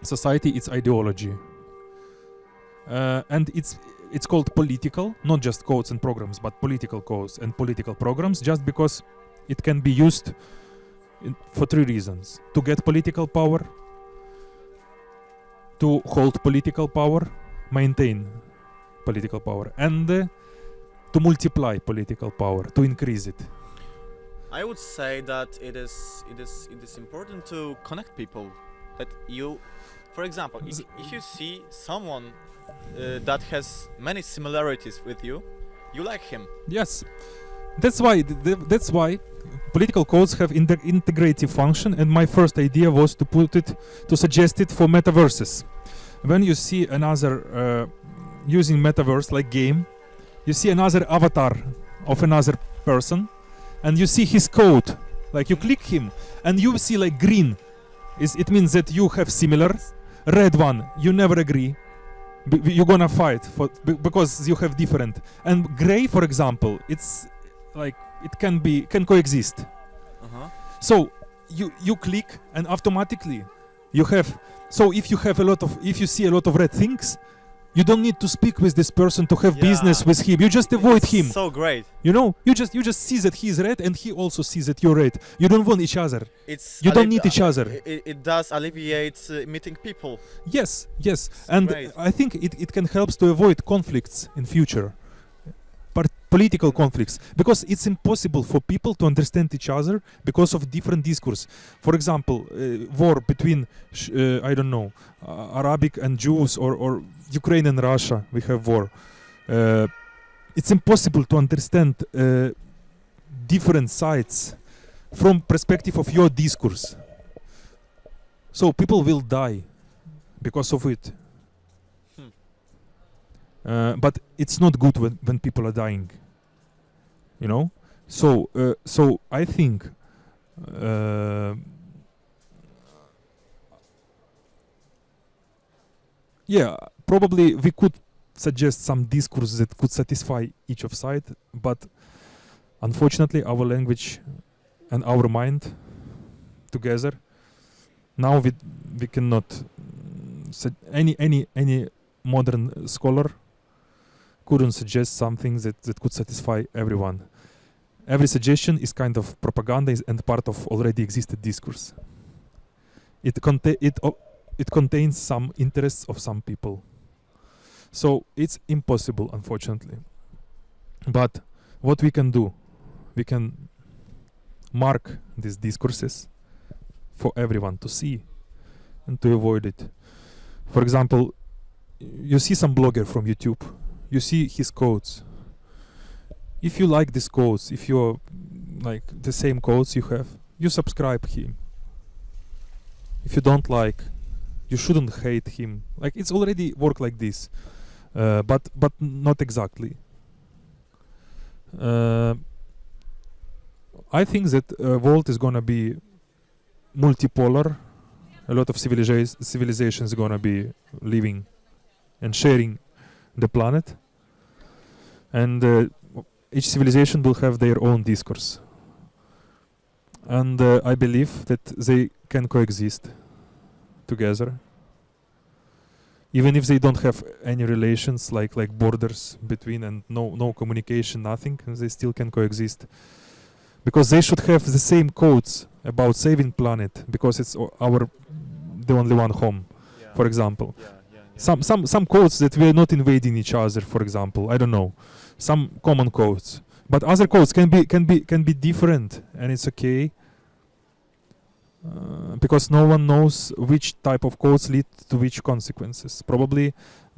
society, it's ideology. And it's called political, not just codes and programs, but political codes and political programs, just because it can be used for three reasons: to get political power, to hold political power, maintain political power, and to multiply political power, to increase it.
I would say that it is important to connect people. That you, for example, if you see someone that has many similarities with you, you like him.
Yes, that's why political codes have integrative function, and my first idea was to suggest it for metaverses. When you see another using metaverse like game, you see another avatar of another person, and you see his code. Like you click him, and you see like green. It means that you have similar. Red one, you never agree. You're gonna fight because you have different. And gray, for example, it's like it can coexist. So you click, and automatically you have. So if you see a lot of red things, you don't need to speak with this person to have business with him. You just avoid him.
So great.
You know, you just see that he is red, and he also sees that you're red. You don't want each other. You don't need each other.
It does alleviate meeting people.
Yes, and
great.
I think it can help to avoid conflicts in future, political conflicts, because it's impossible for people to understand each other because of different discourse. For example, war between I don't know, Arabic and Jews, or Ukraine and Russia. We have war. It's impossible to understand different sides from perspective of your discourse. So people will die because of it. But it's not good when people are dying, you know. So I think probably we could suggest some discourse that could satisfy each of side, but unfortunately our language and our mind together now we cannot any modern scholar couldn't suggest something that could satisfy everyone. Every suggestion is kind of propaganda and part of already existed discourse. It contains some interests of some people. So it's impossible, unfortunately. But what we can do, we can mark these discourses for everyone to see and to avoid it. For example, you see some blogger from YouTube, you see his codes. If you like these codes, if you're like the same codes you have, you subscribe him. If you don't like, you shouldn't hate him. Like, it's already work like this, but not exactly. I think that world is gonna be multipolar. A lot of civilizations gonna be living and sharing the planet, and each civilization will have their own discourse. And I believe that they can coexist together, even if they don't have any relations, like borders between, and no communication, nothing. They still can coexist, because they should have the same codes about saving planet, because it's the only one home.
Yeah.
For example,
Yeah.
some codes that we are not invading each other. For example, I don't know, some common codes, but other codes can be different, and it's okay. Because no one knows which type of codes lead to which consequences. Probably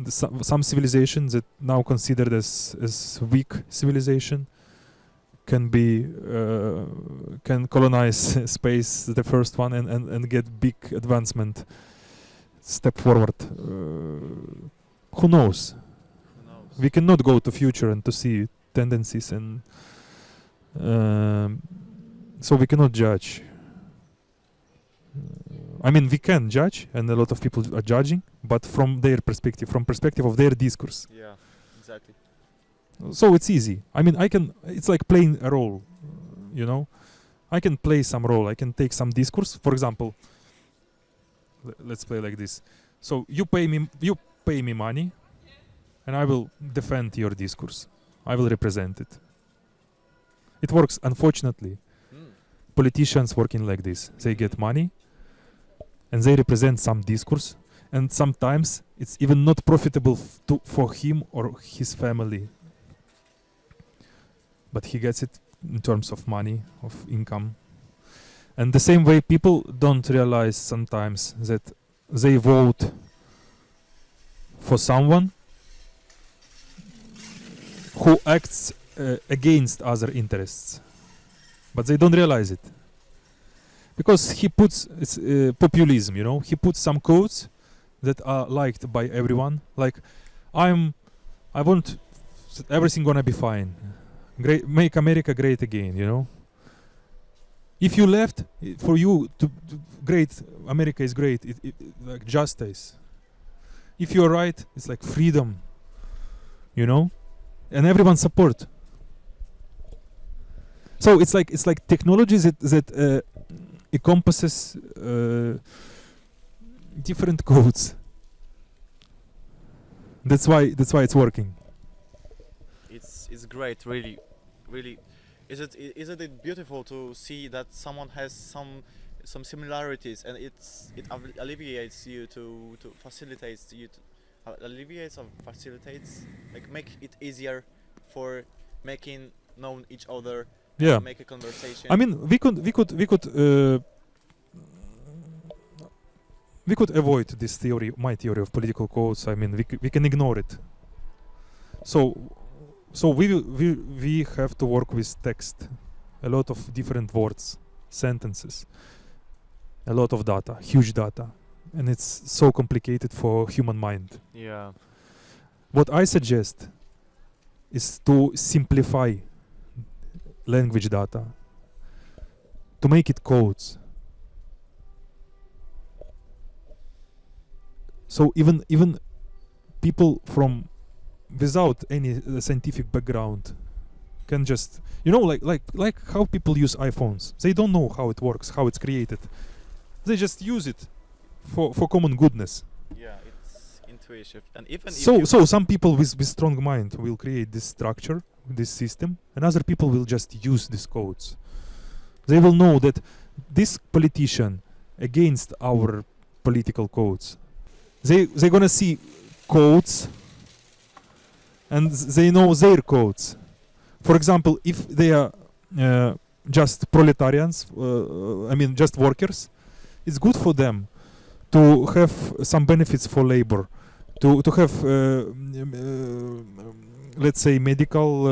some civilizations that now considered as weak civilization can colonize space, the first one, and get big advancement, step forward. Who knows? We cannot go to future and to see tendencies, and so we cannot judge. I mean, we can judge, and a lot of people are judging, but from their perspective, from perspective of their discourse.
Yeah, exactly.
So it's easy. I mean, it's like playing a role, you know? I can play some role, I can take some discourse. For example, let's play like this. So you pay me money, and I will defend your discourse. I will represent it. It works, unfortunately. Politicians working like this. They get money, and they represent some discourse, and sometimes it's even not profitable for him or his family, but he gets it in terms of money, of income. And the same way, people don't realize sometimes that they vote for someone who acts against other interests, but they don't realize it, because he puts populism, you know. He puts some codes that are liked by everyone, like I want everything gonna be fine, make America great again, you know. If you left, for you to great, America is great, it like justice. If you're right, it's like freedom, you know, and everyone support. So it's like technology that encompasses different codes. That's why it's working.
It's great, really. Isn't it beautiful to see that someone has some similarities, and it alleviates you to facilitates you to alleviates or facilitates, like, make it easier for making known each other.
Yeah.
Make a conversation.
I mean, we could avoid this theory, my theory of political codes. I mean, we can ignore it. So we have to work with text, a lot of different words, sentences, a lot of data, huge data, and it's so complicated for human mind.
Yeah.
What I suggest is to simplify language data, to make it codes. So even people from without any scientific background can just, you know, like how people use iPhones. They don't know how it works, how it's created. They just use it for common goodness.
Yeah, it's intuitive, and even
so some people with strong mind will create this structure, this system, and other people will just use these codes. They will know that this politician against our political codes. They're gonna see codes, and they know their codes. For example, if they are just proletarians, I mean just workers, it's good for them to have some benefits for labor, to have let's say medical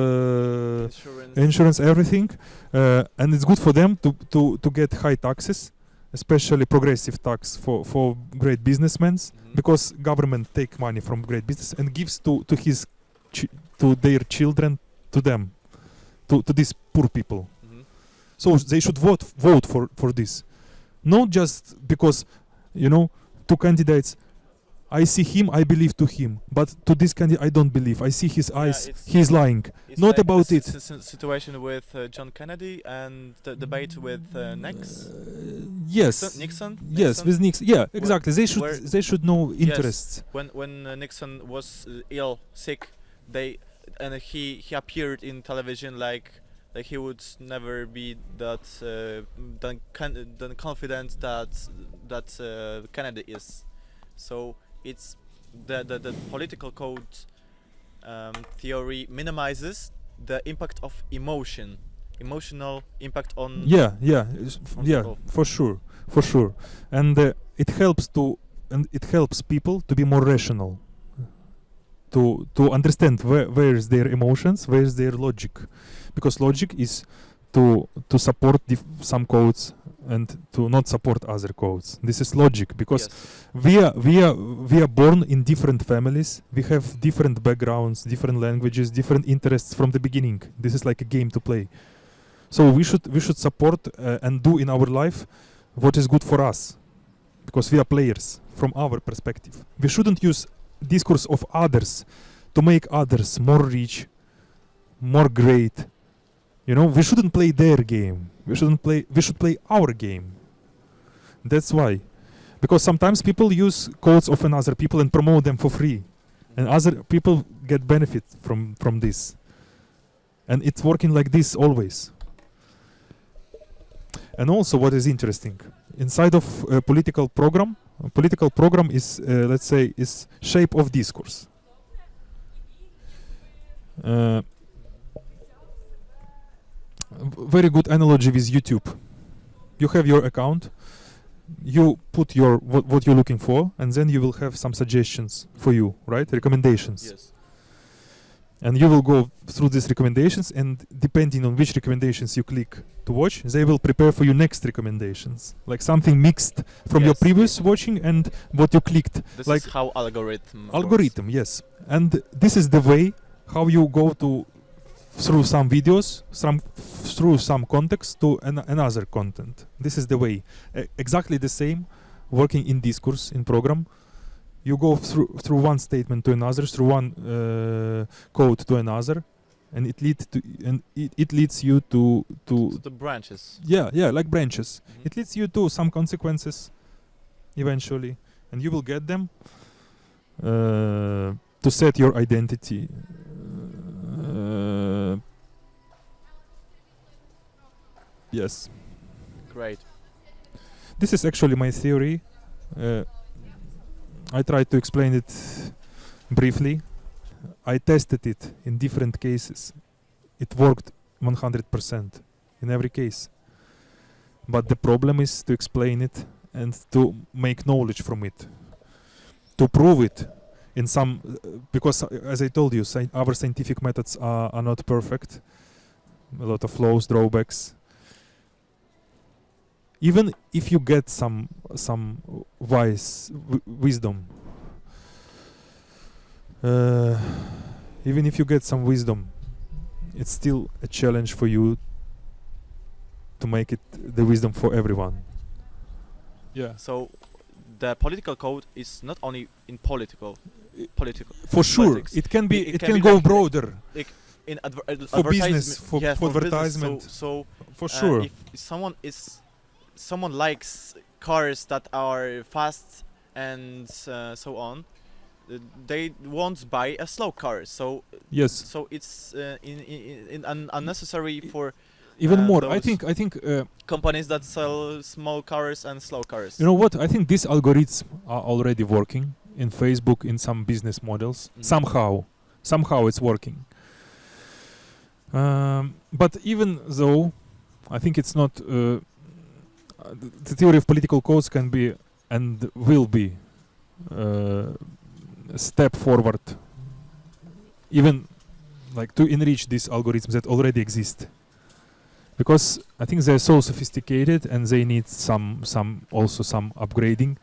insurance, everything, and it's good for them to get high taxes, especially progressive tax for great businessmen, because government take money from great business and gives to their children, to them, to these poor people. So they should vote for this, not just because, you know, two candidates, I see him, I believe to him, but to this candidate I don't believe. I see his eyes, he's lying.
It's
Not
like
about
the
it.
Situation with John Kennedy and the debate with
Yes.
Nixon.
Yes, with Nixon. Yeah, exactly. They should know
Yes,
interests.
when Nixon was ill, sick, he appeared in television like he would never be that confident that Kennedy is. So it's the political code theory minimizes the impact of emotional impact on
Yeah, for sure, and it helps people to be more rational, to understand where is their emotions, where is their logic, because logic is to support some codes and to not support other codes. This is logic, because we are born in different families. We have different backgrounds, different languages, different interests from the beginning. This is like a game to play. So we should support and do in our life what is good for us, because we are players from our perspective. We shouldn't use discourse of others to make others more rich, more great. You know, we shouldn't play their game. We should play our game. That's why. Because sometimes people use codes of another people and promote them for free. And other people get benefit from this. And it's working like this always. And also what is interesting, inside of a political program is, let's say, is shape of discourse. Very good analogy with YouTube. You have your account, you put your what you're looking for, and then you will have some suggestions for you, right? Recommendations.
Yes.
And you will go through these recommendations, and depending on which recommendations you click to watch, they will prepare for you next recommendations, like something mixed from your previous watching and what you clicked.
This
like
is how algorithm works.
Yes. And this is the way how you go through some videos, through some context to another content. This is the way. Exactly the same working in discourse, in program. You go through one statement to another, through one code to another, and it leads you to
the branches.
Yeah, like branches. It leads you to some consequences eventually, and you will get them to set your identity. Yes.
Great.
This is actually my theory. I tried to explain it briefly. I tested it in different cases. It worked 100% in every case. But the problem is to explain it and to make knowledge from it. To prove it in some... because, as I told you, our scientific methods are not perfect. A lot of flaws, drawbacks. Even if you get some wisdom, even if you get some wisdom, it's still a challenge for you to make it the wisdom for everyone. Yeah.
So the political code is not only in political.
For sure,
politics.
It can be. It can
be
go
like
broader.
Like in
for business, for
Business.
advertisement.
So
for sure.
If someone likes cars that are fast and so on, they won't buy a slow car. So
yes.
So it's unnecessary for
even more. I think
companies that sell small cars and slow cars.
You know what? I think these algorithms are already working in Facebook in some business models. Somehow it's working. But even though I think it's not. The theory of political codes can be and will be step forward, even like to enrich these algorithms that already exist, because I think they're so sophisticated and they need some upgrading.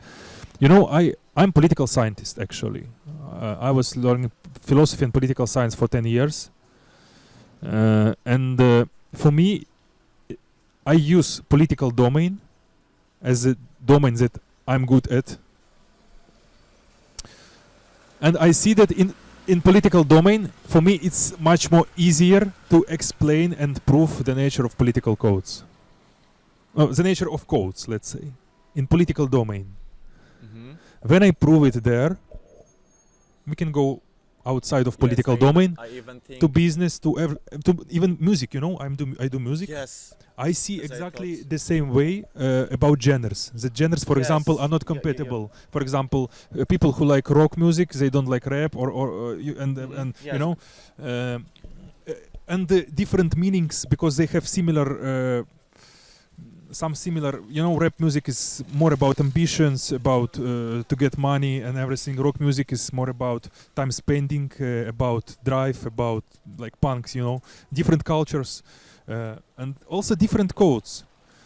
You know, I'm political scientist actually. I was learning philosophy and political science for 10 years, and for me, I use political domain as a domain that I'm good at, and I see that in political domain, for me, it's much more easier to explain and prove the nature of political codes. The nature of codes, let's say, in political domain. When I prove it there, we can go outside of political domain to business, to even music. You know, I do music.
Yes.
I see exactly the same way about genres. The genres, for example, are not compatible. For example, people who like rock music, they don't like rap, you know, and the different meanings because they have similar. Some similar, you know, rap music is more about ambitions, about to get money and everything. Rock music is more about time spending, about drive, about like punks, you know, different cultures, and also different codes.